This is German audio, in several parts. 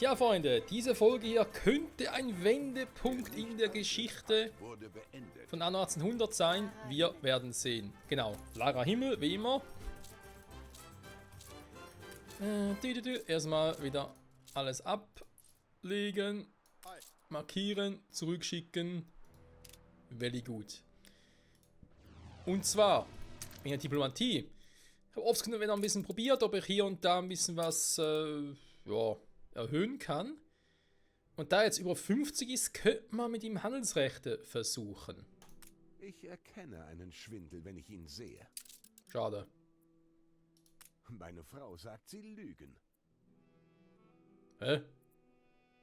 Tja, Freunde, diese Folge hier könnte ein Wendepunkt in der Geschichte von Anno 1800 sein. Wir werden sehen. Genau, Lara Himmel, wie immer. Erstmal wieder alles ablegen, markieren, zurückschicken. Very gut. Und zwar in der Diplomatie. Ich habe oft wieder ein bisschen probiert, ob ich hier und da ein bisschen was erhöhen kann. Und da jetzt über 50 ist, könnte man mit ihm Handelsrechte versuchen. Ich erkenne einen Schwindel, wenn ich ihn sehe. Schade. Meine Frau sagt, Sie lügen. Hä?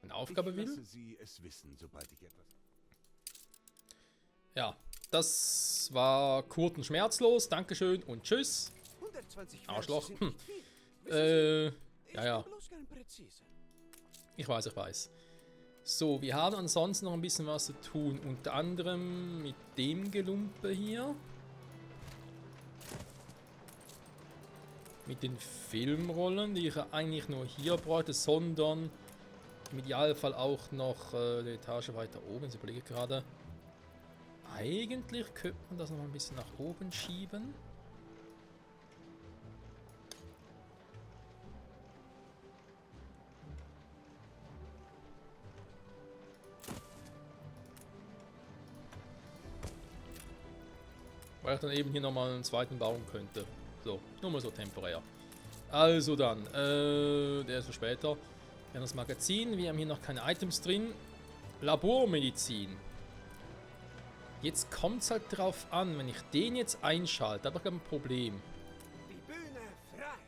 Eine Aufgabe Ich will? lasse Sie es wissen, sobald ich etwas... Ja, das war kurz und schmerzlos. Dankeschön und tschüss. 120 Arschloch. Verse sind nicht viel. Ja. Bloß gern präzise. Ich weiß. So, wir haben ansonsten noch ein bisschen was zu tun. Unter anderem mit dem Gelumpe hier. Mit den Filmrollen, die ich eigentlich nur hier bräuchte, sondern im Idealfall auch noch die Etage weiter oben. Ich überlege gerade. Eigentlich könnte man das noch ein bisschen nach oben schieben. Weil ich dann eben hier nochmal einen zweiten bauen könnte. So, nur mal so temporär. Also dann, der ist für später. Wir haben das Magazin, wir haben hier noch keine Items drin. Labormedizin. Jetzt kommt es halt drauf an, wenn ich den jetzt einschalte, habe ich ein Problem. Die Bühne frei.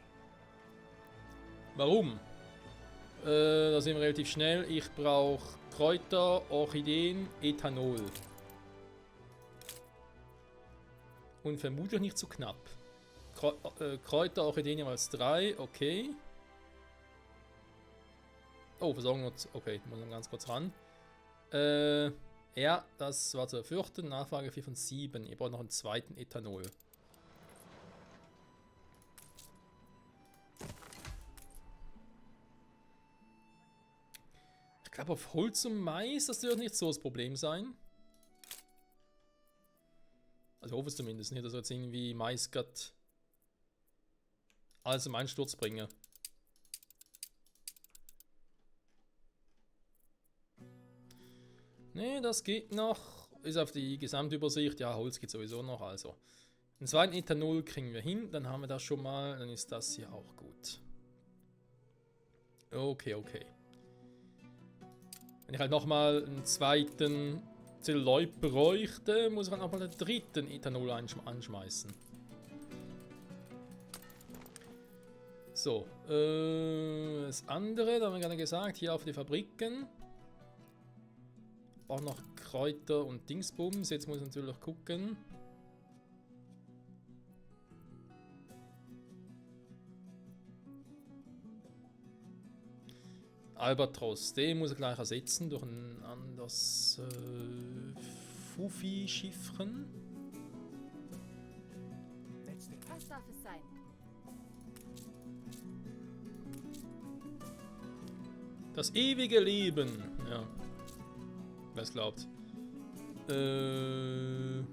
Warum? Da sind wir relativ schnell. Ich brauche Kräuter, Orchideen, Ethanol. Und vermutlich nicht zu knapp. Kräuter, Orchideen jeweils 3, okay. Oh, Versorgung noch. Okay, muss man ganz kurz ran. Ja, das war zu befürchten. Nachfrage 4 von 7. Ihr braucht noch einen zweiten Ethanol. Ich glaube, auf Holz und Mais, das wird nicht so das Problem sein. Also ich hoffe es zumindest nicht, dass ich jetzt irgendwie Mais gerade alles im Einsturz bringe. Ne, das geht noch. Ist auf die Gesamtübersicht. Ja, Holz geht sowieso noch. Also, den zweiten Ethanol kriegen wir hin. Dann haben wir das schon mal. Dann ist das hier auch gut. Okay. Wenn ich halt nochmal einen zweiten Zelluloid bräuchte, muss ich halt nochmal den dritten Ethanol anschmeißen. So, das andere, da haben wir gerade gesagt, hier auf die Fabriken. Auch noch Kräuter und Dingsbums. Jetzt muss ich natürlich gucken. Albatros, den muss ich gleich ersetzen durch ein anderes Fufi-Schiffchen. Was darf es sein? Das ewige Leben. Ja. Wer es glaubt. Immer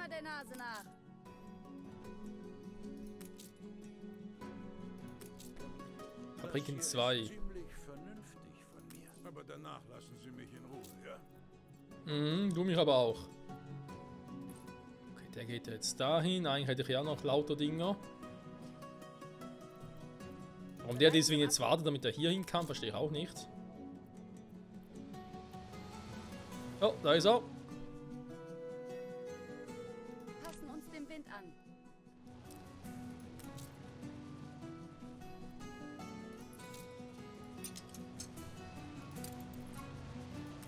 der Nase nach. Fabriken 2. Ziemlich vernünftig von mir. Aber danach lassen Sie mich in Ruhe, ja? Du mich aber auch. Okay, der geht jetzt dahin. Eigentlich hätte ich ja noch lauter Dinger. Warum der deswegen jetzt wartet, damit er hier hin kann, verstehe ich auch nicht. Oh, da ist er. Passen uns dem Wind an.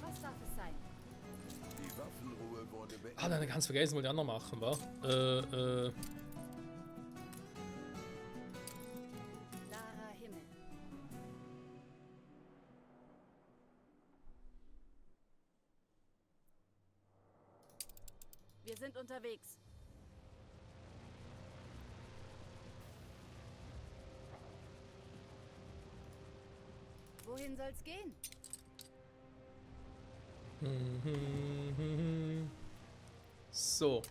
Was darf es sein? Die Waffenruhe wurde beendet. Ah, dann ganz vergessen, wollte ich auch noch machen, wa? Klarer Himmel. Wir sind unterwegs. Wohin soll's gehen? So.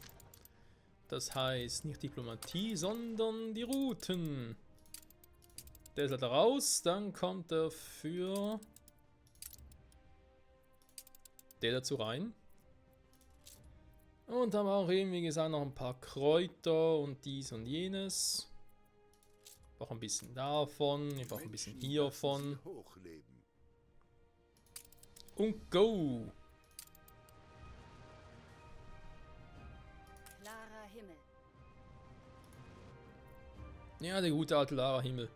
Das heißt nicht Diplomatie, sondern die Routen. Der ist halt raus, dann kommt dafür der dazu rein. Und dann auch eben, wie gesagt, noch ein paar Kräuter und dies und jenes. Ich brauche ein bisschen davon, ich brauche ein bisschen hiervon. Hochleben. Und go! Klarer Himmel. Ja, der gute alte Lara Himmel.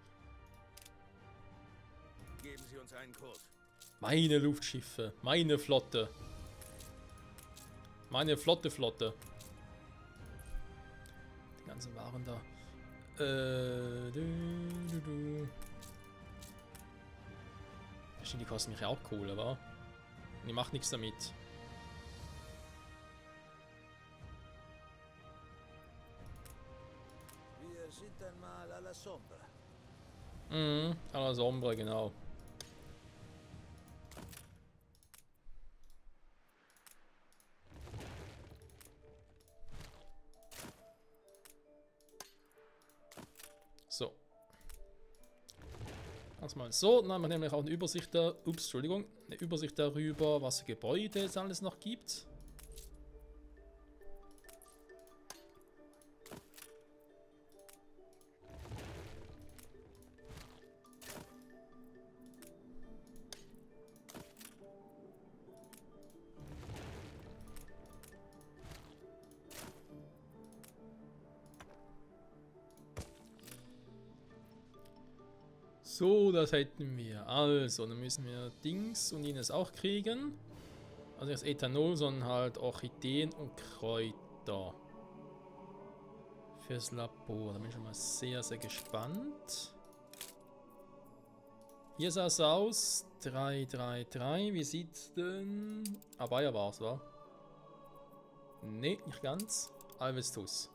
Geben Sie uns einen Kurs. Meine Luftschiffe, meine Flotte. Meine Flotte. Die ganzen Waren da. Die kosten mich auch Kohle, wa? Und ich mach nichts damit. Wir sind einmal à la Sombra. A la Sombra, genau. So. Erstmal so, dann haben wir nämlich auch eine Übersicht eine Übersicht darüber, was für Gebäude es alles noch gibt. So, das hätten wir. Also, dann müssen wir Dings und jenes auch kriegen. Also nicht das Ethanol, sondern halt Orchideen und Kräuter. Fürs Labor. Da bin ich schon mal sehr, sehr gespannt. Hier sah es aus. 333. Wie sieht's denn? Ah, Bayer war's, wa? Ne, nicht ganz. Alvestus.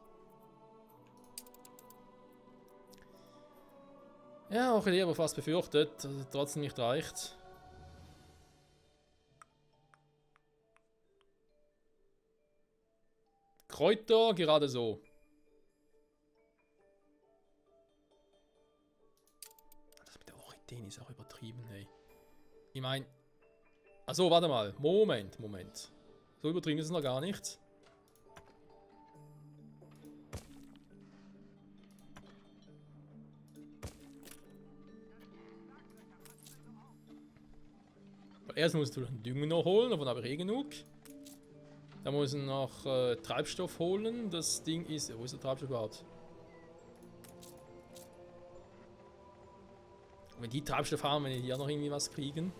Ja, auch ich aber fast befürchtet, dass es trotzdem nicht reicht. Kräuter gerade so. Das mit der Orchideen ist auch übertrieben, hey. Ich meine. Achso, warte mal. Moment. So übertrieben ist es noch gar nicht. Erst musst du den Dünger noch holen, davon habe ich eh genug. Dann muss ich noch Treibstoff holen. Das Ding ist. Wo ist der Treibstoff überhaupt? Wenn die Treibstoff haben, wenn die hier noch irgendwie was kriegen.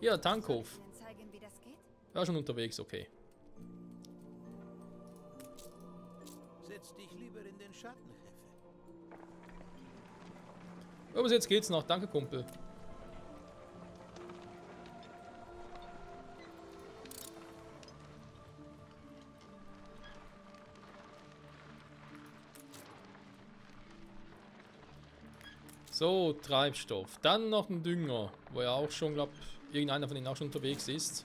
Ja, Tankhof. Soll ich Ihnen zeigen, wie das geht? Ja, schon unterwegs, okay. Setz dich lieber in den Schatten, Chef. Aber bis jetzt geht's noch. Danke, Kumpel. So, Treibstoff. Dann noch ein Dünger, wo ja auch schon, glaube ich, irgendeiner von ihnen auch schon unterwegs ist.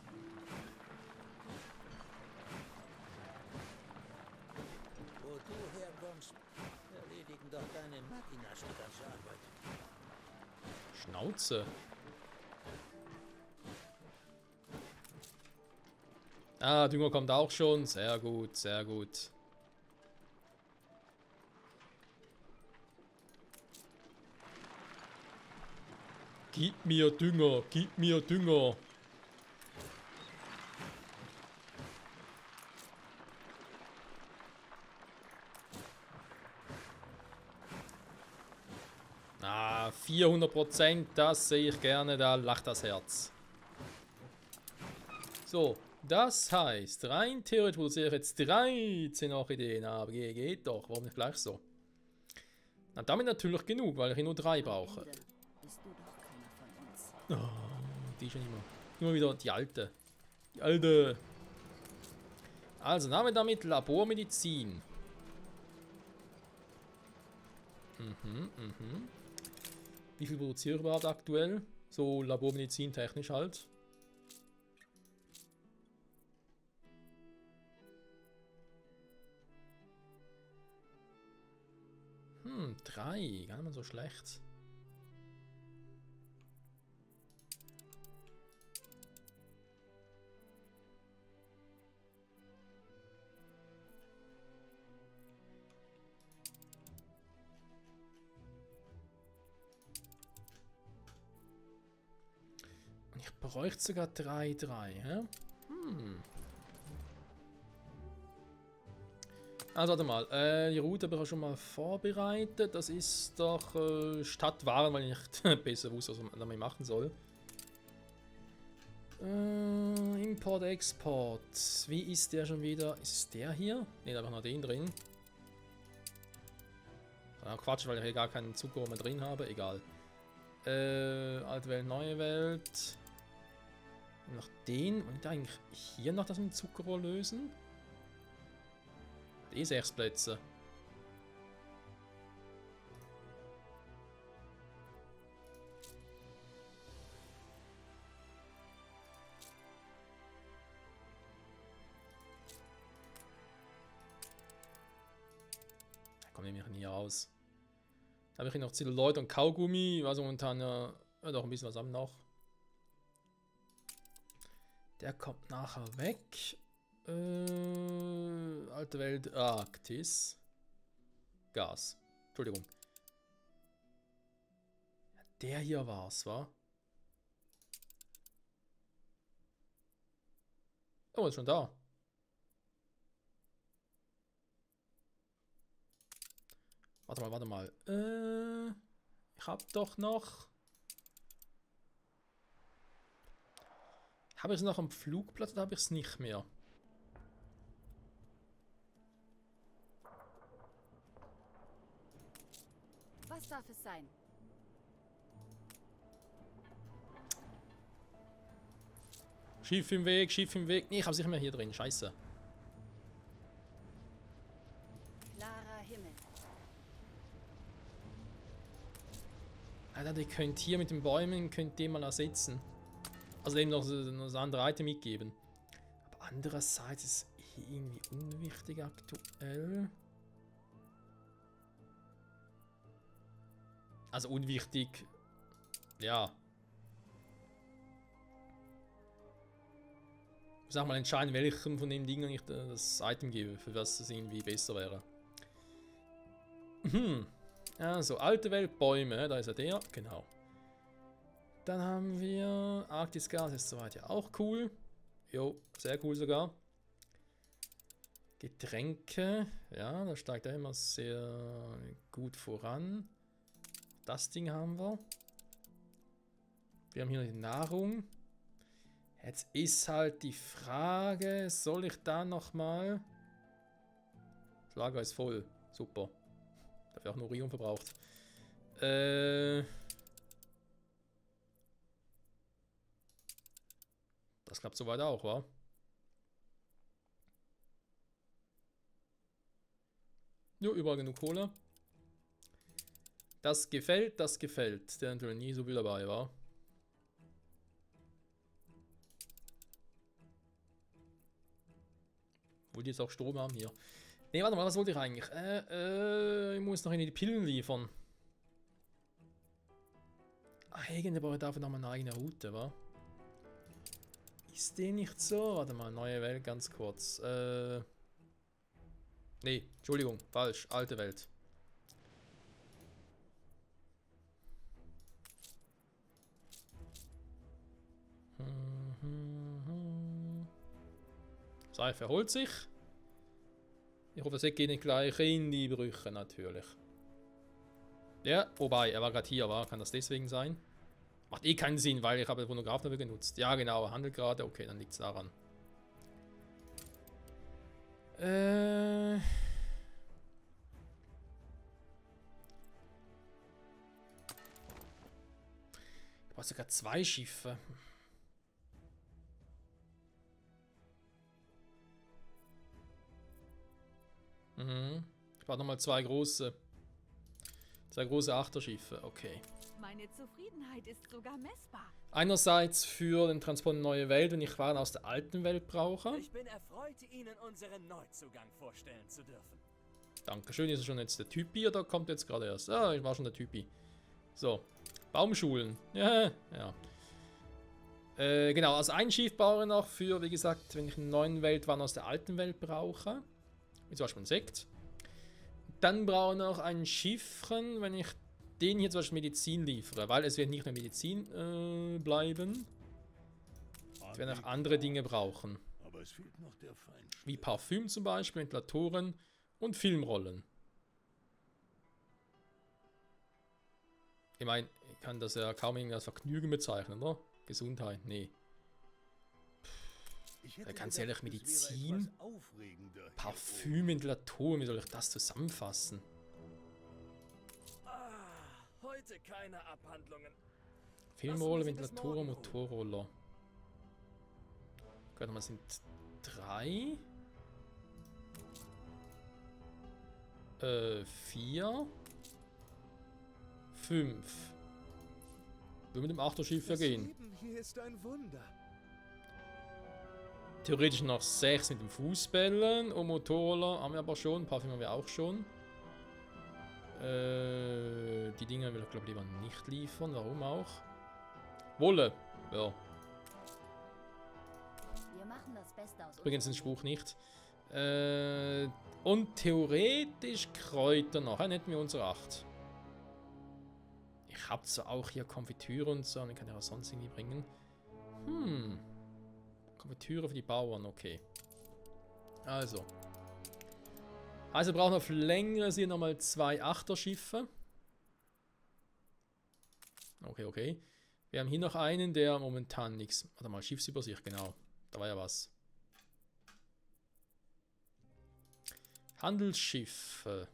Wo du herkommst, erledigen doch deine Machinas die ganze Arbeit. Schnauze. Ah, Dünger kommt auch schon. Sehr gut, sehr gut. Gib mir Dünger, gib mir Dünger. Ah, 400%, das sehe ich gerne, da lacht das Herz. So, das heißt, rein theoretisch produziere ich jetzt 13 Orchideen, aber geht doch, warum nicht gleich so? Na, damit natürlich genug, weil ich nur 3 brauche. Bist du doch keiner von uns. Oh, die schon immer wieder die alte. Die alte. Also, dann haben wir damit Labormedizin. Wie viel produziere ich überhaupt aktuell? So Labormedizin technisch halt. 3, gar nicht mal so schlecht. Und ich bräuchte sogar 3, hä? Also warte mal, die Route habe ich schon mal vorbereitet. Das ist doch Stadtwaren, weil ich nicht besser wusste, was man damit machen soll. Import, Export. Wie ist der schon wieder? Ist es der hier? Ne, da habe ich noch den drin. Ja, Quatsch, weil ich hier gar keinen Zucker mehr drin habe. Egal. Alte Welt, neue Welt. Noch den. Und eigentlich hier noch das mit Zuckerrohr lösen. Die 6 Plätze. Da komme ich nie aus. Da habe ich hier noch Zelluloid und Kaugummi. Also momentan ja doch ein bisschen was am noch. Der kommt nachher weg. Alte Welt, Arktis. Gas. Entschuldigung. Ja, der hier war's, wa? Oh, ist schon da. Warte mal. Ich hab doch noch. Habe ich es noch am Flugplatz oder habe ich es nicht mehr? Was darf es sein? Schiff im Weg, Schiff im Weg. Nee, ich habe es nicht mehr hier drin. Scheiße. Klarer Himmel. Alter, ihr könnt hier mit den Bäumen, könnt ihr mal ersetzen. Also eben noch das andere Item mitgeben. Aber andererseits ist es irgendwie unwichtig aktuell. Also unwichtig. Ja. Ich sag mal entscheiden, welchem von den Dingen ich das Item gebe, für was es irgendwie besser wäre. Also, alte Welt, Bäume, da ist er der, genau. Dann haben wir Arktis Gas, ist soweit ja auch cool. Jo, sehr cool sogar. Getränke, ja, da steigt er immer sehr gut voran. Das Ding haben wir. Wir haben hier die Nahrung. Jetzt ist halt die Frage, soll ich da nochmal... Das Lager ist voll. Super. Dafür auch nur Uran verbraucht. Das klappt soweit auch, wa? Jo, überall genug Kohle. Das gefällt, das gefällt. Der natürlich nie so viel dabei war. Wo die jetzt auch Strom haben hier. Ne, warte mal, was wollte ich eigentlich? Ich muss noch in die Pillen liefern. Eigentlich brauche ich dafür noch mal eine eigene Route, wa? Ist die nicht so? Warte mal, neue Welt, ganz kurz. Ne, Entschuldigung, falsch. Alte Welt. Seife erholt sich. Ich hoffe, es geht nicht gleich in die Brüche, natürlich. Ja, wobei, er war gerade hier, war. Kann das deswegen sein? Macht eh keinen Sinn, weil ich habe den Phonograph dafür genutzt. Ja, genau, er handelt gerade. Okay, dann liegt es daran. Ich brauche sogar 2 Schiffe. Ich brauche nochmal 2 große. Das 2 große Achterschiffe, okay. Meine Zufriedenheit ist sogar messbar. Einerseits für den Transport in die neue Welt, wenn ich Waren aus der alten Welt brauche. Ich bin erfreut, Ihnen unseren Neuzugang vorstellen zu dürfen. Dankeschön, ist er schon jetzt der Typi oder kommt jetzt gerade erst? Ah, ich war schon der Typi. So, Baumschulen. Ja, ja. Genau, also ein Schiff brauche ich noch für, wie gesagt, wenn ich in der neuen Welt Waren aus der alten Welt brauche. Wie zum Beispiel ein Sekt. Dann brauche ich noch ein Schiffchen, wenn ich den hier zum Beispiel Medizin liefere, weil es wird nicht nur Medizin bleiben. Ich werde auch andere Dinge brauchen. Aber es fehlt noch der Feinschliff. Wie Parfüm zum Beispiel, Ventilatoren und Filmrollen. Ich meine, ich kann das ja kaum irgendwie als Vergnügen bezeichnen, oder? Gesundheit, nee. Ganz ehrlich, Medizin, Parfüm, Ventilatoren, wie soll ich das zusammenfassen? Heute keine Abhandlungen. Filmrolle, Ventilatoren, Motorroller. Warte mal, sind 3? 4? 5. Würde mit dem Achterschiff vergehen. Hier ist ein Wunder. Theoretisch noch 6 mit dem Fußbällen und Motorroller haben wir aber schon. Parfüm haben wir auch schon. Die Dinger will ich glaube lieber nicht liefern. Warum auch? Wolle. Ja. Wir machen das Beste aus Übrigens den Spruch nicht. Und theoretisch Kräuter noch. Dann hätten wir unsere 8. Ich habe zwar auch hier Konfitüre und so. Und ich kann ja auch sonst irgendwie bringen. Konfitüre für die Bauern. Okay. Also wir brauchen auf längere Sicht nochmal 2 Achterschiffe. Okay. Wir haben hier noch einen, der momentan nichts... Warte mal, Schiffsübersicht, genau. Da war ja was. Handelsschiffe.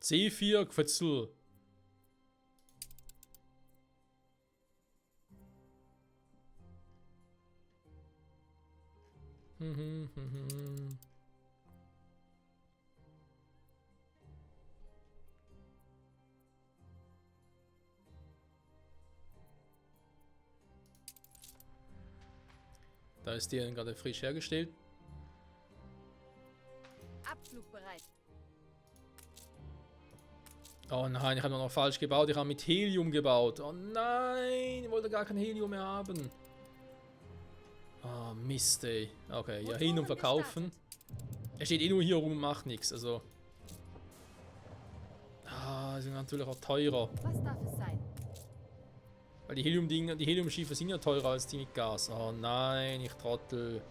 C4 Quetzal. Da ist die gerade frisch hergestellt. Abflugbereit. Oh nein, ich habe noch falsch gebaut. Ich habe mit Helium gebaut. Oh nein, ich wollte gar kein Helium mehr haben. Oh Mist, ey. Okay, ja, hin und verkaufen. Er steht eh nur hier rum und macht nichts. Also. Sind natürlich auch teurer. Was darf es sein? Weil die Helium-Dinger, die Heliumschiffe sind ja teurer als die mit Gas. Oh nein, ich Trottel.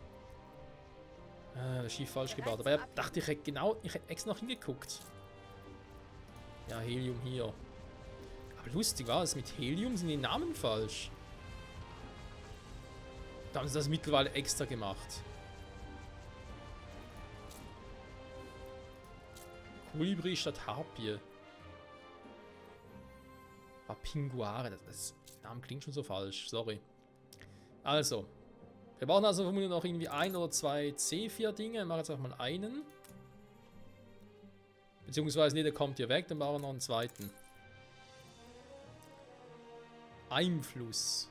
Das Schiff falsch gebaut. Aber ich dachte, ich hätte extra noch hingeguckt. Ja, Helium hier. Aber lustig war es, mit Helium sind die Namen falsch. Da haben sie das mittlerweile extra gemacht. Kolibri statt Harpie. Pinguare, das Name klingt schon so falsch, sorry. Also, wir brauchen also vermutlich noch irgendwie 1 oder 2 C4 Dinge. Ich mache jetzt einfach mal einen. Beziehungsweise, nee, der kommt hier weg, dann brauchen wir noch einen zweiten. Einfluss.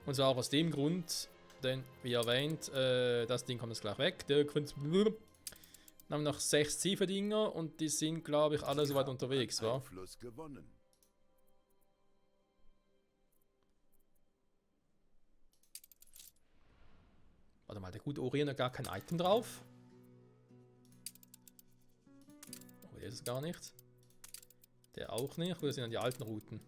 Und zwar auch aus dem Grund, denn, wie erwähnt, das Ding kommt jetzt gleich weg. Dann haben wir noch 6 C4-Dinger und die sind, glaube ich, alle soweit unterwegs, wa? Einfluss gewonnen. Warte mal, der gute Orient hat gar kein Item drauf. Oh, der ist es gar nicht. Der auch nicht. Oder sind dann die alten Routen?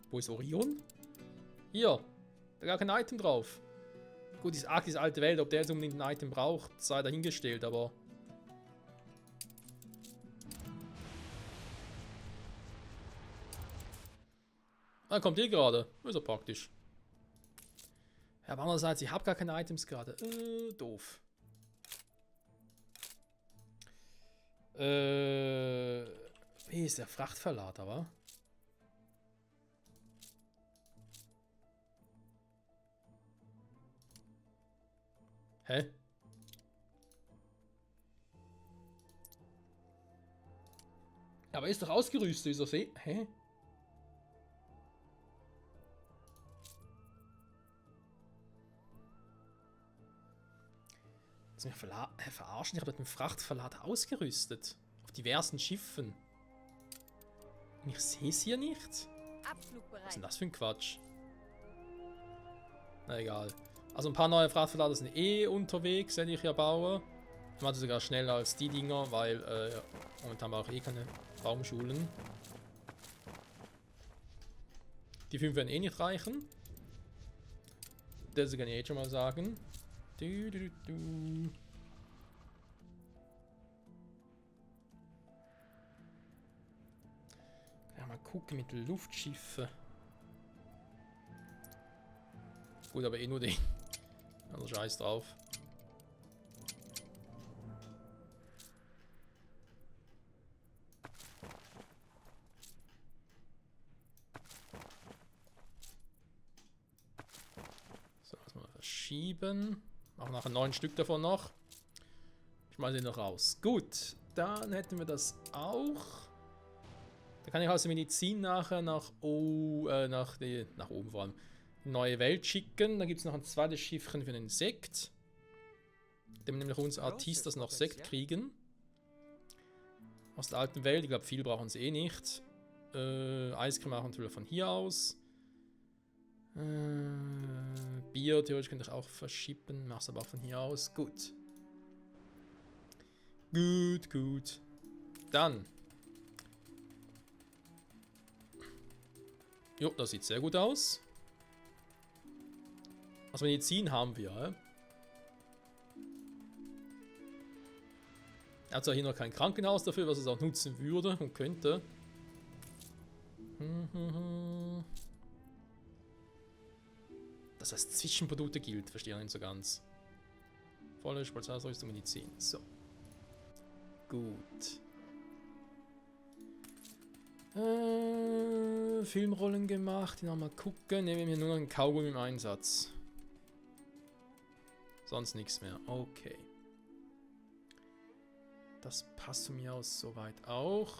Wo ist Orion? Hier. Da gar kein Item drauf. Gut, diese alte Welt, ob der jetzt unbedingt ein Item braucht, sei dahingestellt, aber... Ah, kommt ihr gerade. Ist ja praktisch. Ja, aber andererseits, ich habe gar keine Items gerade. Doof. Hier ist der Frachtverlader, wa? Hä? Aber ist doch ausgerüstet, dieser See. Hä? Willst du mich verarschen? Ich habe den Frachtverlader ausgerüstet. Auf diversen Schiffen. Und ich sehe es hier nicht. Was Abflugbereit. ist denn das für ein Quatsch? Na egal. Also ein paar neue Frachtverlader sind eh unterwegs, wenn ich ja baue. Ich mache sogar schneller als die Dinger, weil ja, momentan haben wir auch eh keine Baumschulen. Die 5 werden eh nicht reichen. Das kann ich jetzt schon mal sagen. Ja, mal gucken mit Luftschiffen. Gut, aber eh nur den. Also scheiß drauf. So, das mal verschieben. Machen nachher 9 Stück davon noch. Ich schmeiße den noch raus. Gut, dann hätten wir das auch. Da kann ich also Medizin nachher nach oben vor allem. Neue Welt schicken. Da gibt es noch ein zweites Schiffchen für den Sekt. Dem nämlich unser Artistas noch Sekt kriegen. Aus der alten Welt. Ich glaube, viel brauchen sie eh nicht. Eiscreme machen wir von hier aus. Bier theoretisch könnte ich auch verschippen. Mach's aber auch von hier aus. Gut. Gut. Dann. Jo, das sieht sehr gut aus. Also Medizin haben wir, ja. Er hat zwar hier noch kein Krankenhaus dafür, was es auch nutzen würde und könnte. Dass das Zwischenprodukte gilt, verstehe ich nicht so ganz. Volle Spezialausrüstung, Medizin. So. Gut. Filmrollen gemacht, die nochmal gucken. Ne, wir haben hier nur noch einen Kaugummi im Einsatz. Sonst nichts mehr. Okay. Das passt von mir aus soweit auch.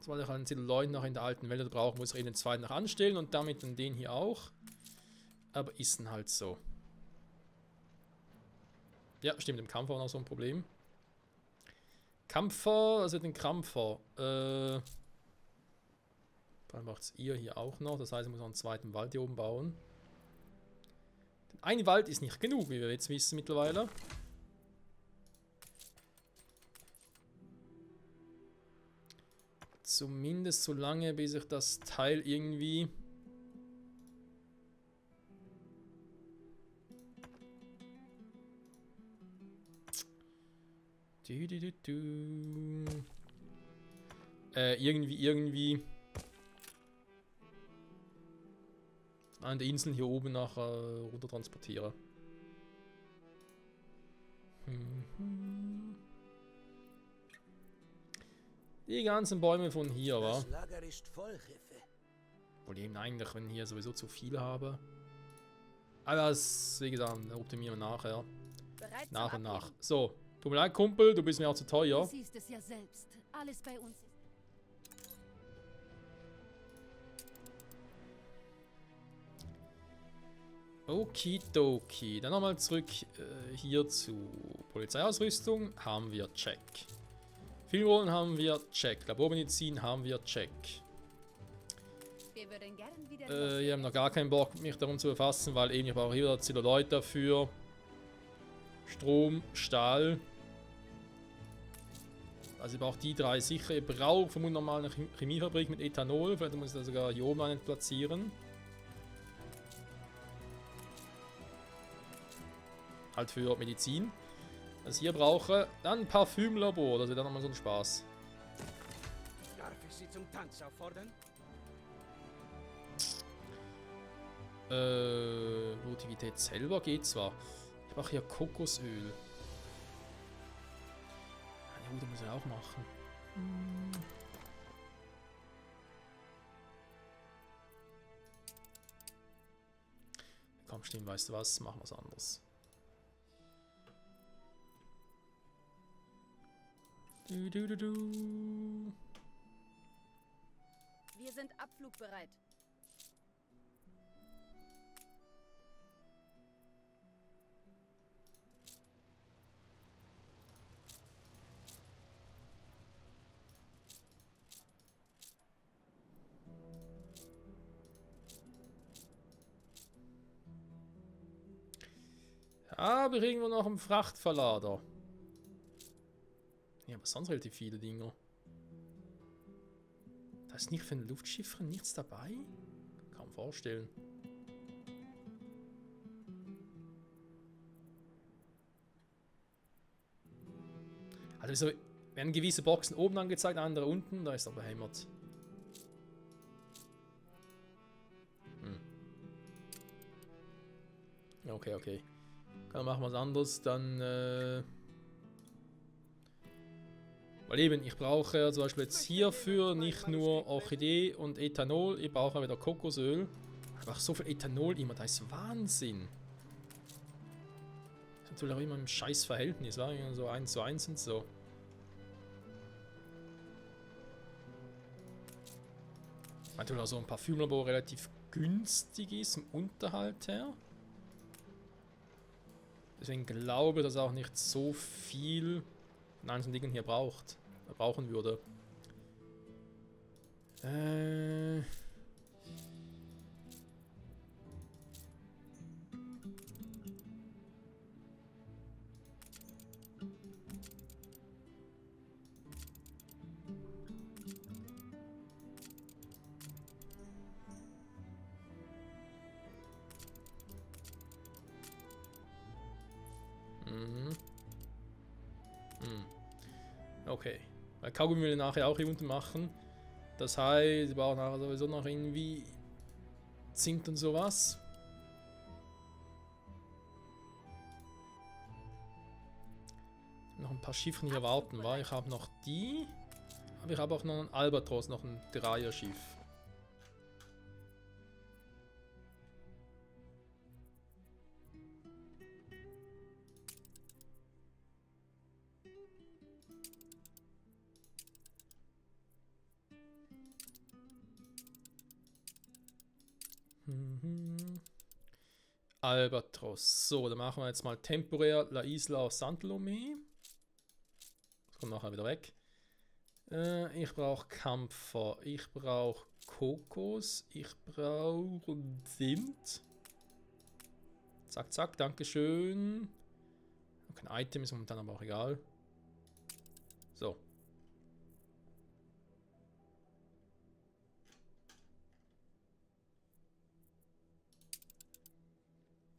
Sobald ich einen Zelluloid noch in der alten Welt brauche, muss ich den zweiten noch anstellen und damit dann den hier auch. Aber ist dann halt so. Ja, stimmt, im Kampfer war noch so ein Problem. Kampfer, also den Krampfer. Dann macht es ihr hier auch noch. Das heißt, ich muss noch einen zweiten Wald hier oben bauen. Denn ein Wald ist nicht genug, wie wir jetzt wissen mittlerweile. Zumindest so lange, bis ich das Teil irgendwie... irgendwie an der Insel hier oben nach runter transportiere. Die ganzen Bäume von hier, wa? Das Lager ist voll, Jefe. Wohl eben eigentlich, wenn ich hier sowieso zu viel habe. Aber das, wie gesagt, optimieren wir nachher. Bereit zum Nach und nach. Abfliegen. So, tut mir leid, Kumpel, du bist mir auch zu teuer. Du siehst es ja selbst. Alles bei uns ist... Okidoki. Dann nochmal zurück hier zu Polizeiausrüstung. Haben wir Check. Filmrollen haben wir Check. Labormedizin haben wir Check. Wir würden gern wieder... Wir haben noch gar keinen Bock, mich darum zu befassen, weil eben ich brauche hier Zelluloid dafür. Strom, Stahl. Also ich brauche die 3 sicher. Ich brauche vermutlich nochmal eine Chemiefabrik mit Ethanol. Vielleicht muss ich da sogar hier oben einen platzieren. Halt für Medizin. Was ich hier brauche, dann ein Parfümlabor. Das wird dann nochmal so ein Spaß. Darf ich Sie zum Tanz auffordern? Motivität selber geht zwar. Ich mache hier Kokosöl. Ja gut, das muss ich auch machen. stimmt, weißt du was? Machen wir es anders. Du. Wir sind abflugbereit. Aber irgendwo noch ein Frachtverlader. Ja, aber sonst relativ viele Dinger. Da ist nicht für ein Luftschiff nichts dabei? Kann man vorstellen. Also so werden gewisse Boxen oben angezeigt, andere unten, da ist aber hämmert. Okay. Dann machen wir es anders, dann weil eben, ich brauche zum Beispiel jetzt hierfür nicht nur Orchidee und Ethanol, ich brauche wieder Kokosöl. Ich brauche so viel Ethanol immer, das ist Wahnsinn. Das ist natürlich auch immer im scheiß Verhältnis, war so 1:1 und so. Natürlich auch so ein Parfümlabor relativ günstig ist im Unterhalt her. Deswegen glaube ich, dass er auch nicht so viel von einzelnen Dingen hier brauchen würde. Okay. Weil Kaugummi will ich nachher auch hier unten machen. Das heißt, ich brauche nachher sowieso noch irgendwie Zink und sowas. Noch ein paar Schiffen hier warten, war. Ich habe noch die. Aber ich habe auch noch einen Albatros, noch ein Dreierschiff. Albatros. So, dann machen wir jetzt mal temporär La Isla auf Santlomé. Das kommt nachher wieder weg. Ich brauche Kampfer. Ich brauche Kokos. Ich brauche Zimt. Zack, zack, dankeschön. Kein Item ist momentan aber auch egal. So.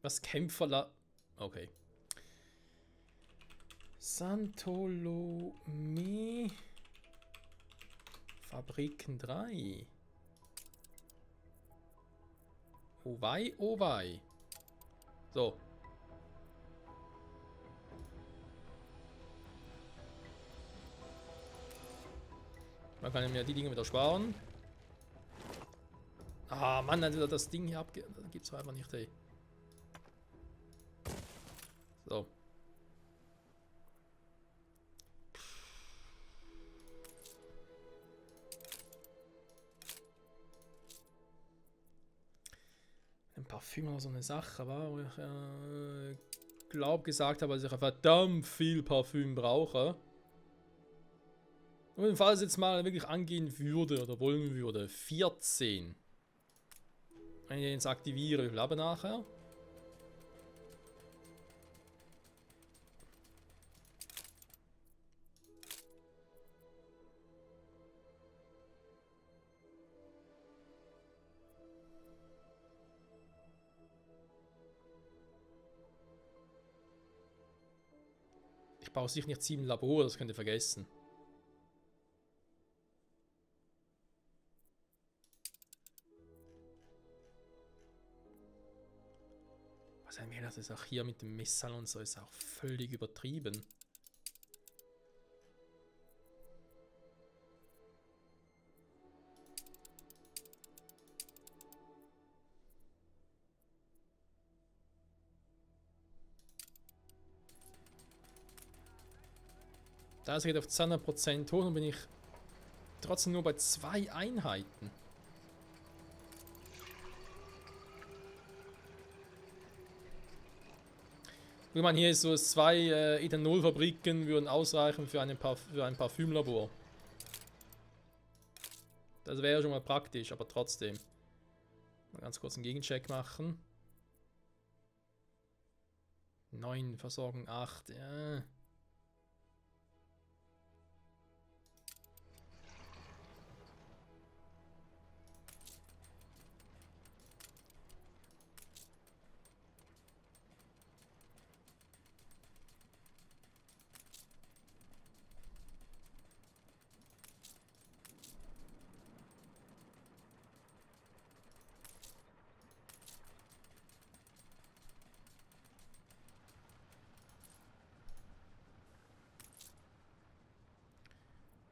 Was Kämpferla... Okay. Santolome... Fabriken 3. Oh wei, oh wei. So. Man kann mir die Dinge wieder sparen. Ah, Mann, also das Ding hier abge... Das gibt's einfach nicht, ey. So. Ein Parfüm oder so eine Sache war, wo ich gesagt habe, dass ich verdammt viel Parfüm brauche. Und falls jetzt mal wirklich angehen würde oder wollen würde, 14. Wenn ich jetzt aktiviere, ich glaube nachher. Ich brauche sicher nicht 7 Labor, das könnt ihr vergessen. Was ein das ist auch hier mit dem Messer und so, ist auch völlig übertrieben. Das geht auf 200% hoch und bin ich trotzdem nur bei 2 Einheiten. Ich meine, hier ist so 2 Ethanolfabriken würden ausreichen für ein Parfümlabor. Das wäre schon mal praktisch, aber trotzdem. Mal ganz kurz einen Gegencheck machen. 9, Versorgung 8, ja.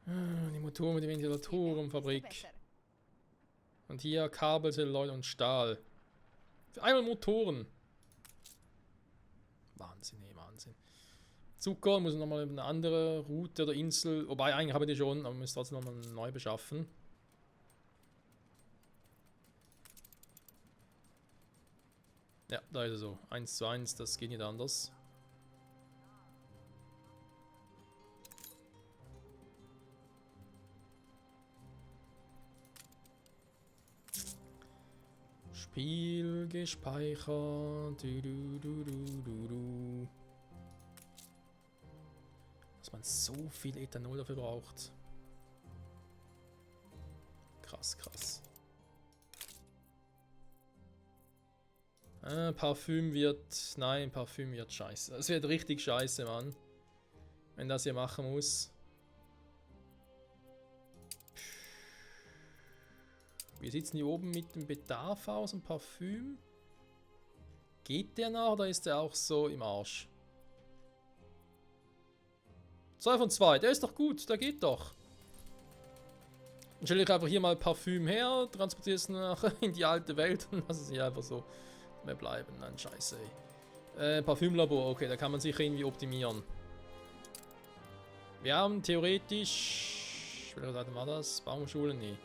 Die Motoren mit den Ventilatorenfabrik. Und hier Kabel, Celluloid und Stahl. Für einmal Motoren. Wahnsinn, ey, Wahnsinn. Zucker muss nochmal über eine andere Route oder Insel. Wobei, eigentlich habe ich die schon, aber man muss trotzdem nochmal neu beschaffen. Ja, da ist er so. 1:1, das geht nicht anders. Spiel gespeichert. Dass man so viel Ethanol dafür braucht. Krass, krass. Parfüm wird... Nein, Parfüm wird scheiße. Es wird richtig scheiße, Mann. Wenn das hier machen muss. Wie sieht es denn hier oben mit dem Bedarf aus und Parfüm? Geht der noch oder ist der auch so im Arsch? 2 von 2, der ist doch gut, der geht doch. Dann stelle ich einfach hier mal Parfüm her, transportiere es nach in die alte Welt und lasse es hier einfach so mehr bleiben. Nein, scheiße, ey. Parfümlabor, okay, da kann man sich irgendwie optimieren. Wir haben theoretisch... Welche Seite war das? Baumschule? Nee.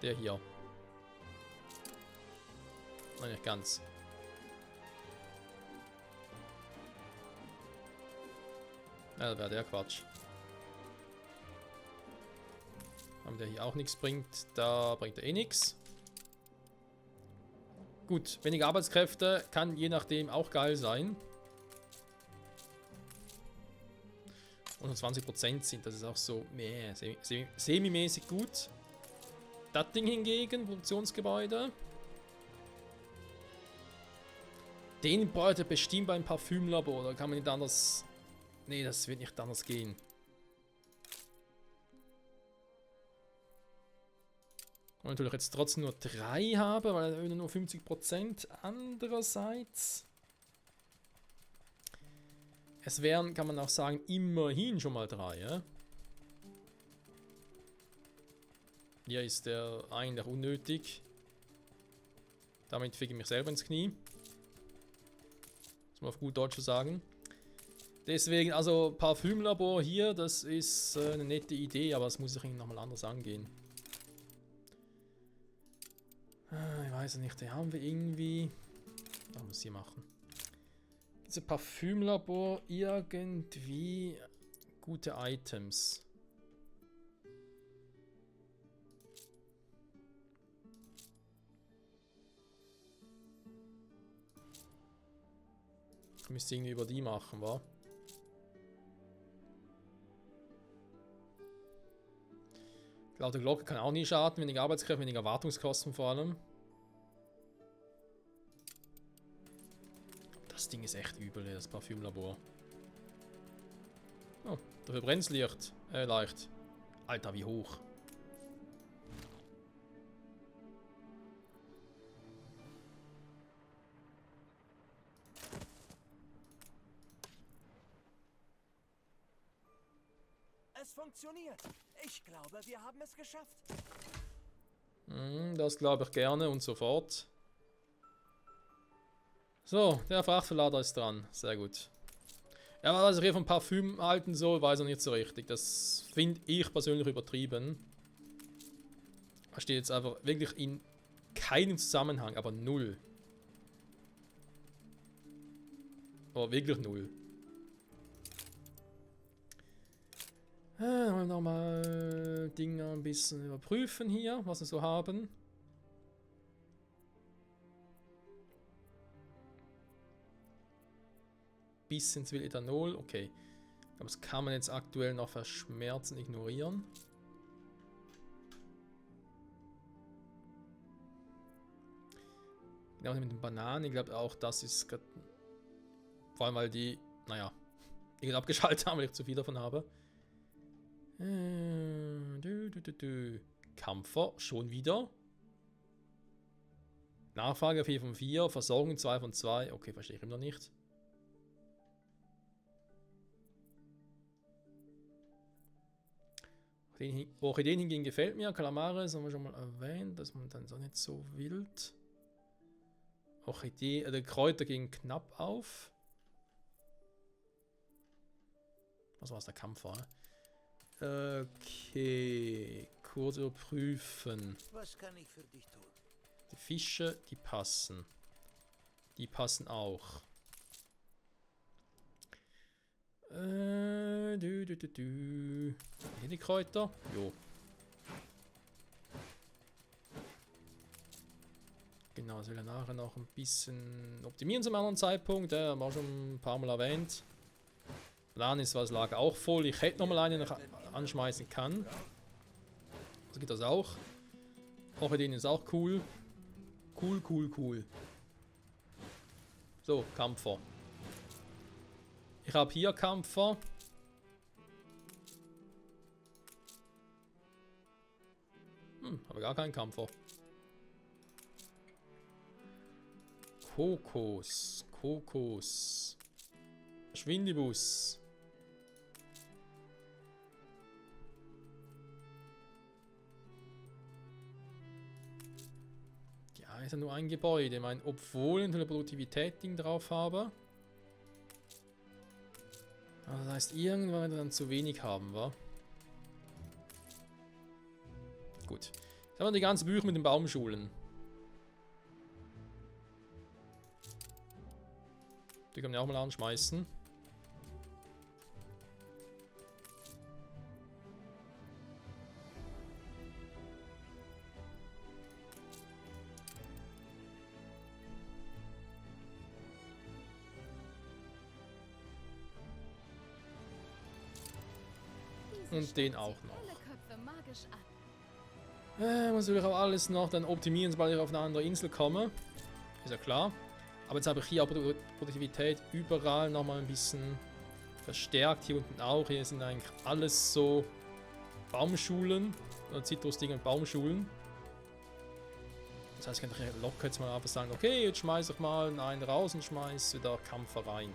Der hier. Nein, nicht ganz. Ja, das wäre der Quatsch. Aber der hier auch nichts bringt, da bringt er eh nichts. Gut, weniger Arbeitskräfte kann je nachdem auch geil sein. Und 20% sind, das ist auch so semi-mäßig gut. Das Ding hingegen, Produktionsgebäude. Den bräuchte bestimmt beim Parfümlabor, da kann man nicht anders... Nee, das wird nicht anders gehen. Und natürlich jetzt trotzdem nur 3 habe, weil er nur 50%. Andererseits... Es wären, kann man auch sagen, immerhin schon mal 3, ja? Hier ist der eigentlich unnötig. Damit fiege ich mich selber ins Knie. Muss man auf gut Deutsch sagen. Deswegen, also Parfümlabor hier, das ist eine nette Idee, aber das muss ich nochmal anders angehen. Ich weiß nicht, da haben wir irgendwie... Was muss ich hier machen? Diese Parfümlabor irgendwie gute Items. Ich müsste irgendwie über die machen, wa? Laute Glocke kann auch nie schaden, weniger Arbeitskräfte, weniger Wartungskosten vor allem. Das Ding ist echt übel, das Parfümlabor. Oh, dafür brennt es leicht. Alter, wie hoch. Es funktioniert. Ich glaube, wir haben es geschafft. Das glaube ich gerne und sofort. So, der Frachtverlader ist dran. Sehr gut. Ja, was ich hier vom Parfüm halten soll, weiß ich nicht so richtig. Das finde ich persönlich übertrieben. Da steht jetzt einfach wirklich in keinem Zusammenhang, aber null. Aber wirklich null. Nochmal Dinge ein bisschen überprüfen hier, was wir so haben. Bisschen zu viel Ethanol, okay. Aber das kann man jetzt aktuell noch verschmerzen, ignorieren. Genau mit den Bananen, ich glaube auch das ist grad, vor allem weil die, naja, ich abgeschaltet haben, weil ich zu viel davon habe. Kampfer, schon wieder. Nachfrage 4 von 4, Versorgung 2 von 2. Okay, verstehe ich immer noch nicht. Orchideen hingegen gefällt mir. Kalamares haben wir schon mal erwähnt, dass man dann so nicht so wild. Orchidee, die Kräuter gehen knapp auf. Was war es, der Kampfer? Okay, kurz überprüfen. Was kann ich für dich tun? Die Fische, die passen. Die passen auch. Hier die Kräuter? Jo. Genau, das will er nachher noch ein bisschen optimieren zum anderen Zeitpunkt. Ja, haben wir auch schon ein paar Mal erwähnt. Plan ist, was Lager auch voll. Ich hätte nochmal einen noch anschmeißen kann. So geht das auch. Orchideen ist auch cool. Cool. So, Kampfer. Ich habe hier Kampfer. Aber gar keinen Kampfer. Kokos. Schwindibus. Ja, ist ja nur ein Gebäude. Ich meine, obwohl ich eine Produktivität-Ding drauf habe. Aber das heißt, irgendwann wird er dann zu wenig haben, wa? Gut. Jetzt haben wir die ganzen Bücher mit den Baumschulen. Die können wir auch mal anschmeißen. Und den auch noch. Muss natürlich auch alles noch dann optimieren, sobald ich auf eine andere Insel komme. Ist ja klar. Aber jetzt habe ich hier auch Produktivität überall nochmal ein bisschen verstärkt. Hier unten auch. Hier sind eigentlich alles so Baumschulen. Oder Zitrusdinge und Baumschulen. Das heißt, ich kann locker jetzt mal einfach sagen, okay, jetzt schmeiße ich mal einen raus und schmeiße wieder Kampfer rein.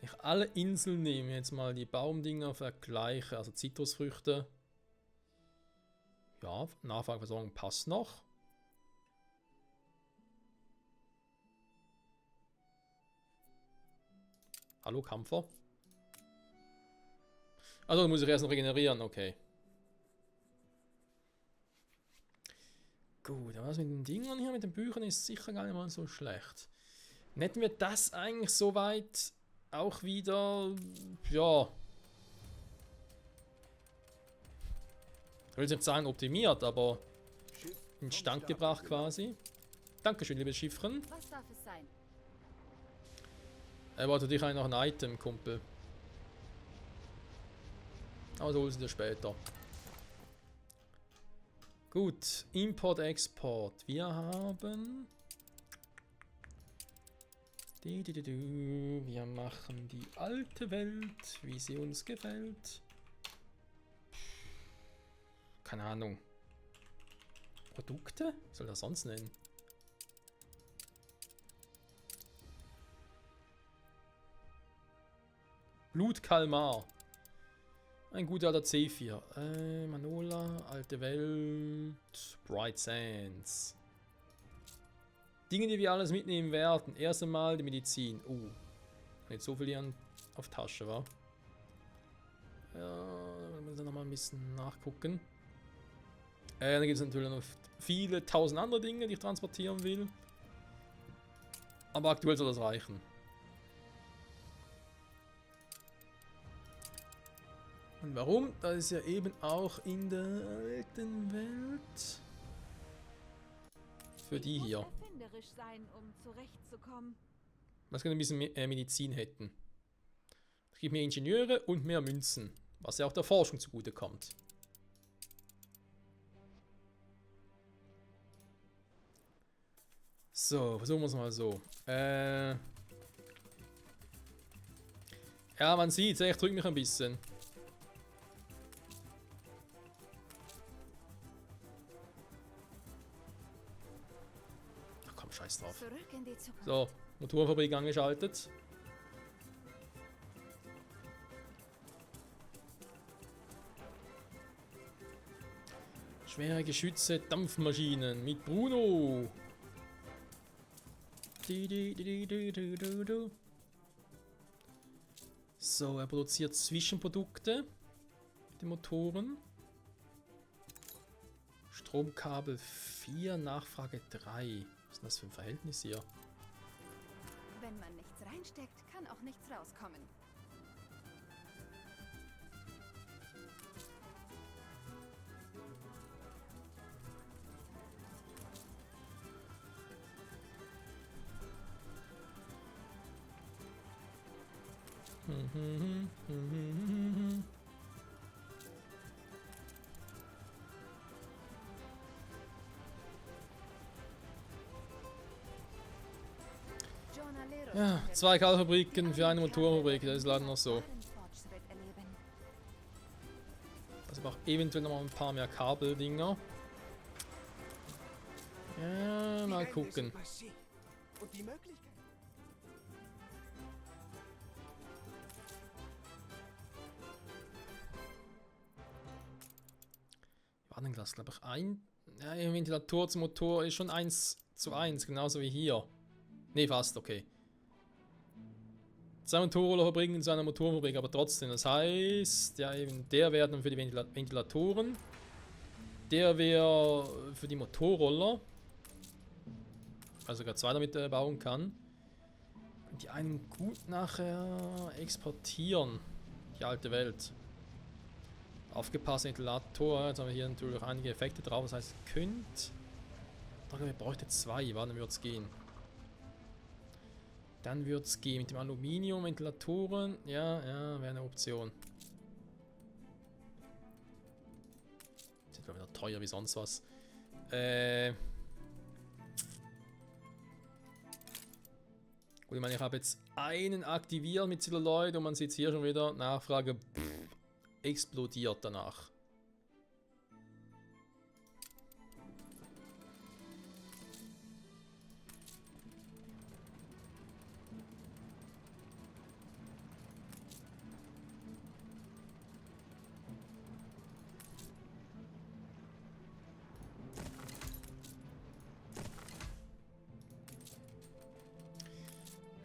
Ich alle Inseln nehme, jetzt mal die Baumdinger vergleiche, also Zitrusfrüchte. Ja, Nachfrageversorgung passt noch. Hallo, Kampfer. Also muss ich erst noch regenerieren, okay. Gut, aber was mit den Dingern hier, mit den Büchern ist sicher gar nicht mal so schlecht. Hätten wir das eigentlich soweit auch wieder, ja, ich will jetzt nicht sagen optimiert, aber instand gebracht quasi. Dankeschön, liebes Schiffchen. Was darf es sein? Erwartet dich eigentlich noch ein Item, Kumpel. Aber so holst du dir später. Gut, Import, Export. Wir haben... Wir machen die alte Welt, wie sie uns gefällt. Keine Ahnung. Produkte? Was soll das sonst nennen? Blutkalmar. Ein guter alter C4. Manola, alte Welt, Bright Sands. Dinge, die wir alles mitnehmen werden. Erst einmal die Medizin. Nicht so viel hier auf Tasche, wa? Ja, da müssen wir nochmal ein bisschen nachgucken. Dann gibt es natürlich noch viele tausend andere Dinge, die ich transportieren will. Aber aktuell soll das reichen. Und warum? Das ist ja eben auch in der alten Welt. Für die hier. Erfinderisch sein, um zurechtzukommen. Was können wir ein bisschen mehr Medizin hätten? Es gibt mehr Ingenieure und mehr Münzen. Was ja auch der Forschung zugutekommt. So, versuchen wir es mal so. Ja, man sieht, ich drücke mich ein bisschen. Ach komm, scheiß drauf. Zurück in die Zukunft. So, Motorfabrik angeschaltet. Schwere Geschütze, Dampfmaschinen mit Bruno. So, er produziert Zwischenprodukte. Die Motoren. Stromkabel 4, Nachfrage 3. Was ist denn das für ein Verhältnis hier? Wenn man nichts reinsteckt, kann auch nichts rauskommen. Ja, 2 Kabelfabriken für eine Motorfabrik, das ist leider noch so. Also auch eventuell noch mal ein paar mehr Kabeldinger. Ja, mal gucken. Und die Möglichkeit. Warnenglas, glaube ich, ja, im Ventilator zum Motor ist schon 1:1, genauso wie hier. Ne, fast, okay. 2 Motorrollerfabriken zu einer Motorfabrik, aber trotzdem. Das heißt, ja, eben der wäre dann für die Ventilatoren. Der wäre für die Motorroller. Also sogar 2 damit bauen kann. Und die einen gut nachher exportieren. Die alte Welt. Aufgepasst, Ventilator. Jetzt haben wir hier natürlich auch einige Effekte drauf. Das heißt, könnt. Wir bräuchten 2, dann würde es gehen. Dann würde es gehen mit dem Aluminium, Ventilatoren. Ja, wäre eine Option. Das ist wieder teuer wie sonst was. Gut, ich meine, ich habe jetzt einen aktiviert mit Celluloid und man sieht hier schon wieder, Nachfrage explodiert danach.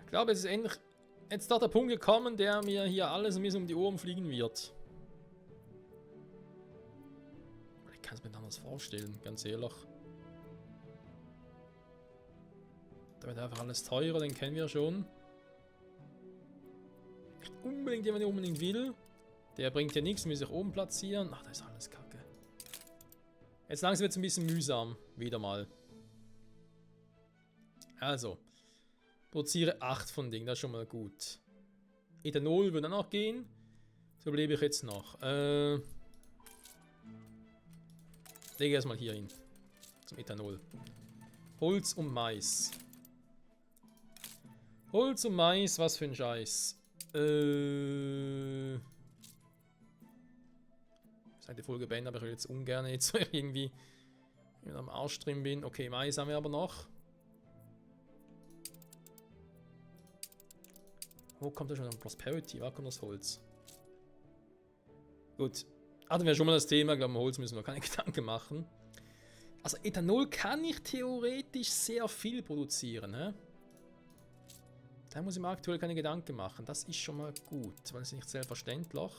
Ich glaube, es ist endlich jetzt doch der Punkt gekommen, der mir hier alles ein bisschen um die Ohren fliegen wird. Ich kann es mir anders vorstellen, ganz ehrlich. Da wird einfach alles teurer, den kennen wir schon. Nicht unbedingt jemand, der unbedingt will. Der bringt ja nichts, muss sich oben platzieren. Ach, da ist alles kacke. Jetzt langsam wird es ein bisschen mühsam. Wieder mal. Also. Produziere 8 von Dingen, das ist schon mal gut. Ethanol würde dann auch gehen. So lebe ich jetzt noch. Lege erstmal hier hin. Zum Ethanol. Holz und Mais. Holz und Mais, was für ein Scheiß. Seit der Folge beenden, aber ich will jetzt ungern jetzt irgendwie am Arsch drin bin. Okay, Mais haben wir aber noch. Wo kommt das schon? Prosperity? Wo kommt das Holz? Gut. Hatten wir schon mal das Thema. Ich glaube, Holz müssen wir keine Gedanken machen. Also Ethanol kann ich theoretisch sehr viel produzieren, ne? Da muss ich mir aktuell keine Gedanken machen. Das ist schon mal gut, weil es nicht selbstverständlich.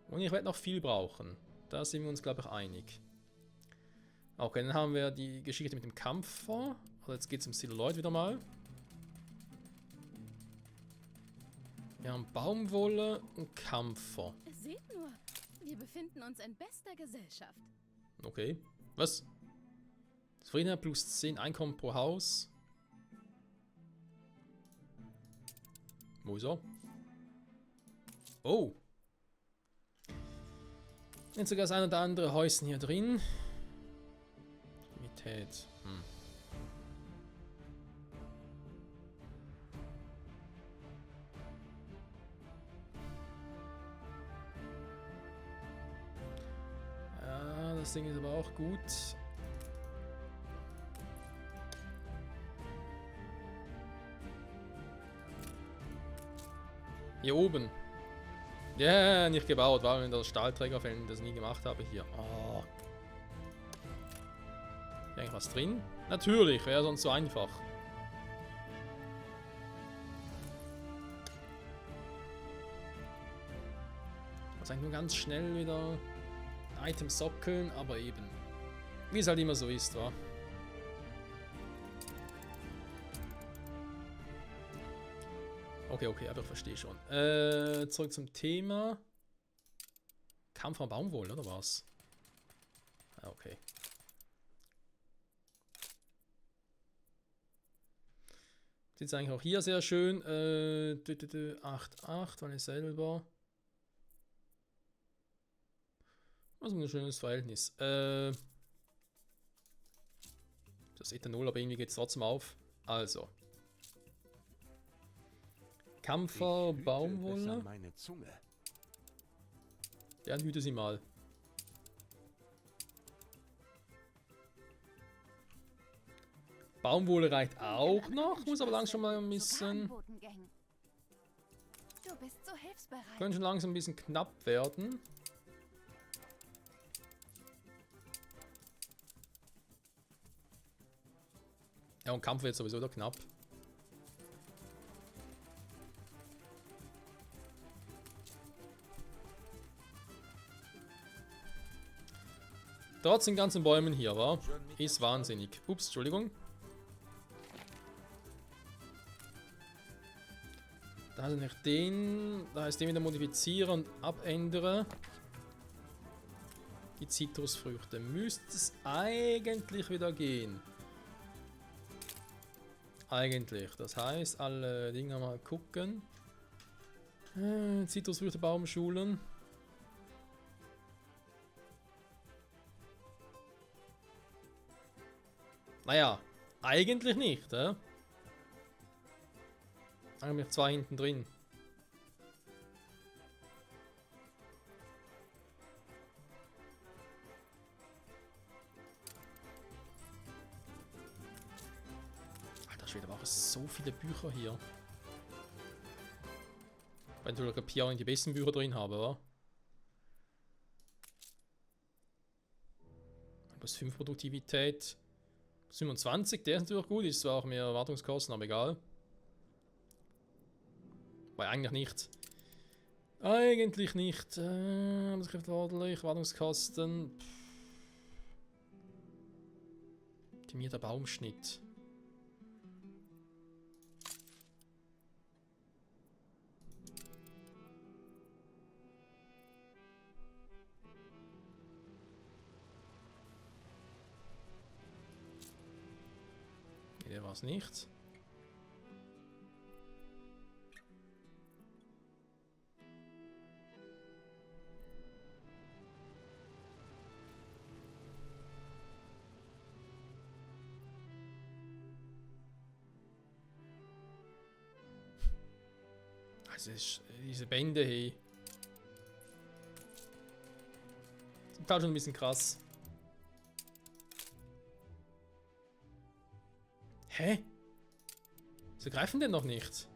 Und ich werde noch viel brauchen. Da sind wir uns, glaube ich, einig. Okay, dann haben wir die Geschichte mit dem Kampfer. Also jetzt geht es um Celluloid wieder mal. Wir haben Baumwolle und Kampfer. Seht nur, wir befinden uns in bester Gesellschaft. Okay. Was? Zufriedenheit plus 10 Einkommen pro Haus. Wo ist er? Oh. Jetzt sogar das ein oder andere Häuschen hier drin. Limität. Ja, das Ding ist aber auch gut. Hier oben. Ja, yeah, nicht gebaut, weil in der Stahlträgerfällen das nie gemacht habe hier. Oh. Ist eigentlich was drin? Natürlich, wäre sonst so einfach. Ich muss eigentlich nur ganz schnell wieder Items sockeln, aber eben. Wie es halt immer so ist, wa? Okay, aber ich verstehe schon. Zurück zum Thema. Kampf am Baumwolle, oder was? Ah, okay. Sieht es eigentlich auch hier sehr schön. 8,8, weil ich selber. Was ein schönes Verhältnis. Das Ethanol, aber irgendwie geht es trotzdem auf. Also. Kampfer, Baumwolle. Meine Zunge. Ja, hüte sie mal. Baumwolle reicht auch noch, muss aber langsam mal ein bisschen. Du bist so hilfsbereit. Könnte schon langsam ein bisschen knapp werden. Ja, und Kampf wird sowieso da knapp. Trotz den ganzen Bäumen hier, wa? Ist wahnsinnig. Ups, Entschuldigung. Da ist nicht den. Da ist den wieder modifizieren und abändern. Die Zitrusfrüchte. Müsste es eigentlich wieder gehen. Eigentlich. Das heißt, alle Dinge mal gucken. Zitrusfrüchte, Baumschulen. Naja, eigentlich nicht, Eigentlich 2 hinten drin. Alter Schwede, waren so viele Bücher hier. Weil ich hier auch die besten Bücher drin habe, oder? Plus 5 Produktivität. 27, der ist natürlich gut, ist zwar auch mehr Wartungskosten, aber egal. Weil eigentlich nicht. Eigentlich nicht. Das trifft ordentlich. Wartungskosten. Optimierter Baumschnitt. Der war es nicht. Also diese Bände hier. Zum Teil schon ein bisschen krass. Hä? Sie greifen denn noch nicht?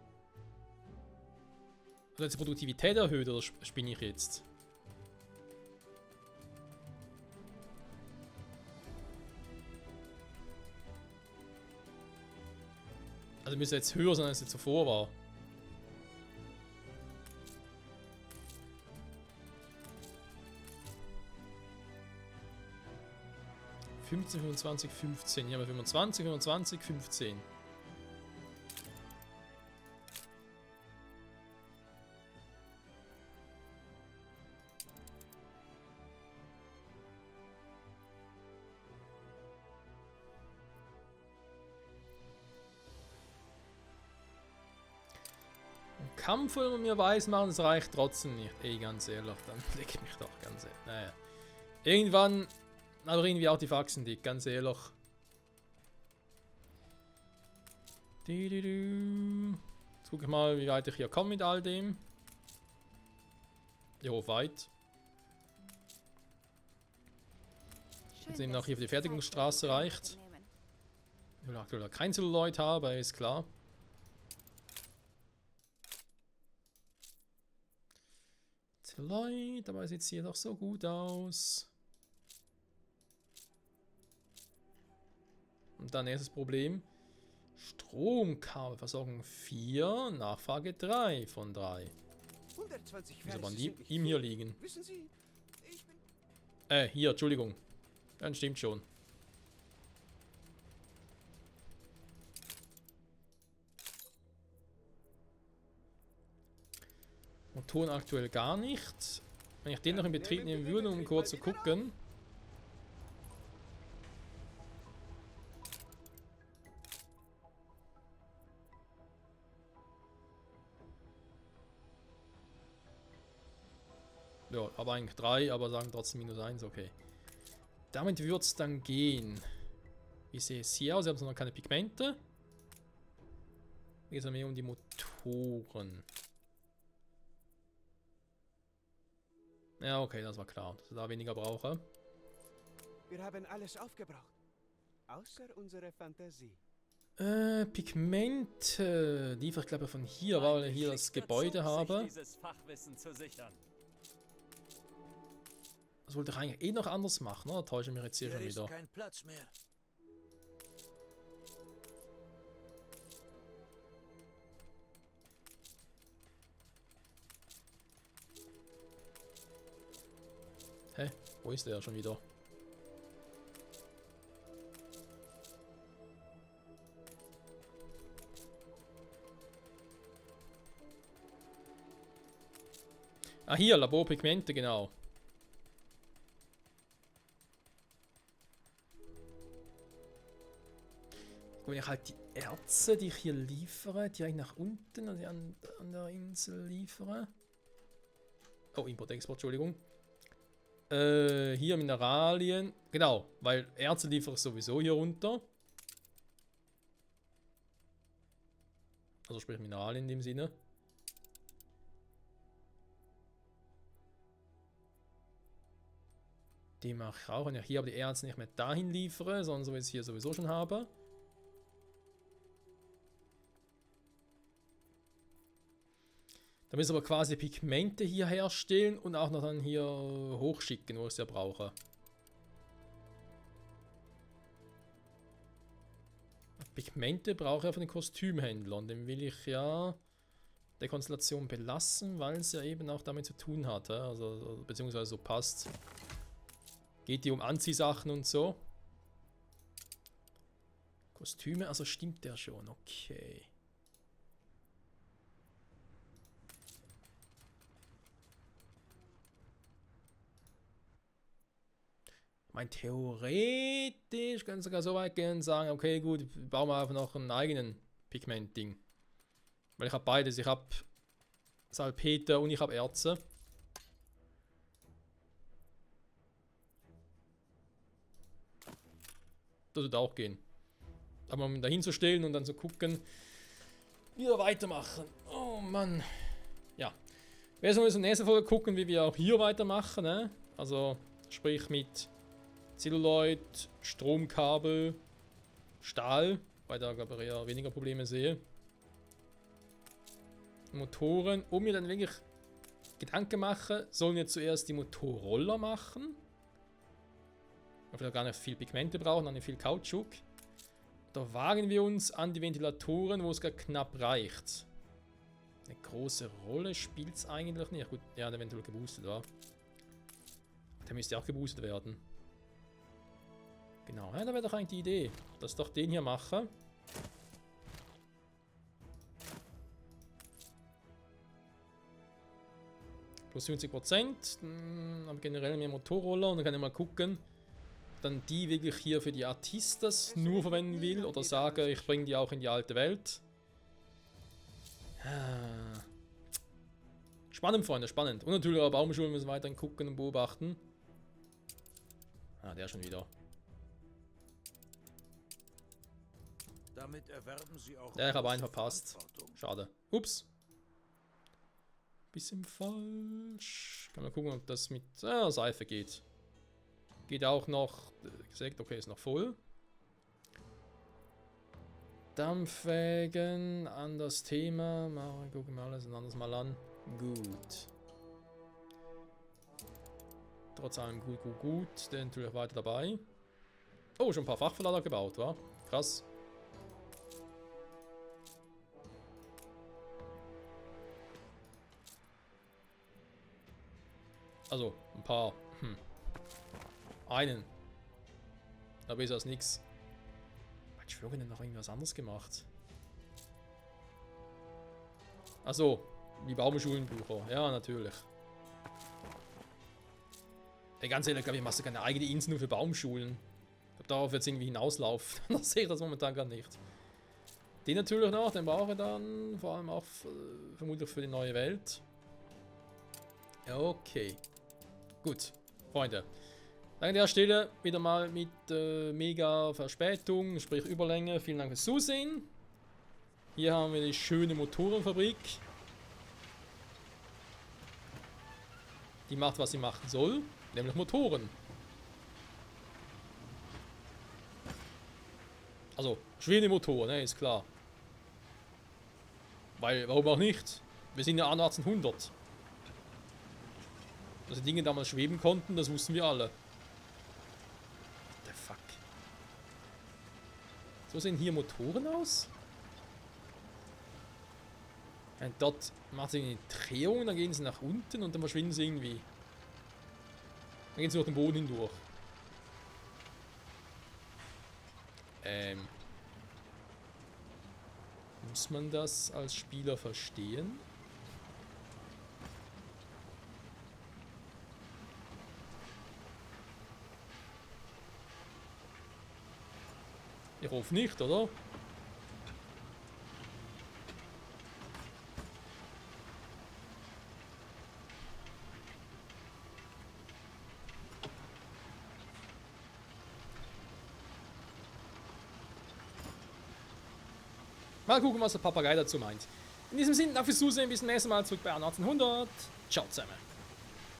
Oder hat die Produktivität erhöht oder spinne ich jetzt? Also müsste jetzt höher sein, als es zuvor war. (15, 25, 15). Hier haben wir 25, 25, 15. Kampf wollen wir mir weiß machen, das reicht trotzdem nicht. Ey, ganz ehrlich, dann leg ich mich doch ganz ehrlich. Naja. Irgendwann aber irgendwie auch die Faxen dick, ganz ehrlich. Jetzt gucke ich mal, wie weit ich hier komme mit all dem. Ich hoffe weit. Jetzt sind noch hier für die Fertigungsstraße reicht. Ich will aktuell kein Celluloid haben, ist klar. Celluloid, aber sieht es hier doch so gut aus. Und dann erstes Problem. Stromkabelversorgung 4, Nachfrage 3 von 3. 120 Wieso waren Verse die sind nicht ihm viel. hier liegen? Wissen Sie, ich bin... Hier, Entschuldigung. Dann stimmt schon. Motoren aktuell gar nicht. Wenn ich den noch in Betrieb nehmen würde, um kurz zu gucken. Ja, aber eigentlich 3, aber sagen trotzdem -1, okay. Damit wird es dann gehen. Wie sehe es hier aus? Ich habe noch keine Pigmente. Hier geht es mehr um die Motoren. Ja, okay, das war klar, dass ich da weniger brauche. Wir haben alles aufgebraucht. Außer unsere Fantasie. Pigmente. Liefere ich glaube von hier, weil ich hier das Gebäude habe. Dieses Fachwissen zu sichern. Das wollte ich eigentlich eh noch anders machen, oder? Täusche mich jetzt hier Hier schon ist wieder. kein Platz mehr. Hä? Wo ist der schon wieder? Ah, hier, Laborpigmente, genau. Wenn ich halt die Erze, die ich hier liefere, die eigentlich nach unten an der Insel liefere. Oh, Import-Export, Entschuldigung. Hier Mineralien. Genau, weil Erze liefere ich sowieso hier runter. Also sprich Mineralien in dem Sinne. Die mache ich auch, wenn ich hier aber die Erze nicht mehr dahin liefere, sondern so wie ich es hier sowieso schon habe. Da müssen wir quasi Pigmente hier herstellen und auch noch dann hier hochschicken, wo ich es ja brauche. Pigmente brauche ich für den Kostümhändler und den will ich ja der Konstellation belassen, weil es ja eben auch damit zu tun hat. Also beziehungsweise so passt. Geht die um Anziehsachen und so. Kostüme, also stimmt der schon, okay. Mein theoretisch kann sogar so weit gehen und sagen, okay gut, bauen wir einfach noch einen eigenen Pigment-Ding. Weil ich habe beides, ich habe Salpeter und ich habe Erze. Das wird auch gehen. Aber um dahin zu stellen und dann zu gucken, wie wir weitermachen. Oh Mann. Ja. Wir werden in der nächsten Folge gucken, wie wir auch hier weitermachen. Ne? Also sprich mit Celluloid, Stromkabel, Stahl, weil da glaube ich eher weniger Probleme sehe. Motoren, um mir dann wirklich Gedanken machen, sollen wir zuerst die Motorroller machen. Weil wir gar nicht viel Pigmente brauchen, dann nicht viel Kautschuk. Da wagen wir uns an die Ventilatoren, wo es gar knapp reicht. Eine große Rolle spielt es eigentlich nicht. Gut, ja, der eventuell geboostet war. Der müsste auch geboostet werden. Genau, ja, da wäre doch eigentlich die Idee, dass ich doch den hier mache. Plus 50%, aber generell mehr Motorroller und dann kann ich mal gucken, dann die wirklich hier für die Artistas nur verwenden will oder sage, ich bringe die auch in die alte Welt. Spannend, Freunde, spannend. Und natürlich auch Baumschulen müssen weiterhin gucken und beobachten. Ah, der schon wieder. Damit erwerben Sie auch Ja, ich habe einen verpasst. Verantwortung. Schade. Ups. Bisschen falsch. Kann man gucken, ob das mit Seife geht. Geht auch noch. Gesagt, okay, ist noch voll. Dampfwägen an das Thema. Gucken wir alles ein anderes Mal an. Gut. Trotz allem gut. Der natürlich weiter dabei. Oh, schon ein paar Fachverlader gebaut, wa? Krass. Also, ein paar. Einen. Da besser als nix. Hat Schwören denn noch irgendwas anderes gemacht? Achso, wie Baumschulenbucher. Ja, natürlich. Ey, ganz ehrlich, glaube ich, machst du keine eigene Insel nur für Baumschulen. Ich glaube, darauf wird es irgendwie hinauslaufen. Das sehe ich das momentan gar nicht. Den natürlich noch, den brauche ich dann. Vor allem auch vermutlich für die neue Welt. Okay. Gut, Freunde. Danke an der Stelle wieder mal mit mega Verspätung, sprich Überlänge. Vielen Dank fürs Zusehen. Hier haben wir die schöne Motorenfabrik. Die macht, was sie machen soll, nämlich Motoren. Also, schwere Motoren, ne, ist klar. Weil, warum auch nicht? Wir sind ja 1800. Dass die Dinge damals schweben konnten, das wussten wir alle. What the fuck? So sehen hier Motoren aus? Und dort macht sie eine Drehung, dann gehen sie nach unten und dann verschwinden sie irgendwie. Dann gehen sie durch den Boden hindurch. Muss man das als Spieler verstehen? Ich hoffe nicht, oder? Mal gucken, was der Papagei dazu meint. In diesem Sinne, danke fürs Zusehen. Bis zum nächsten Mal zurück bei 1800. Ciao zusammen.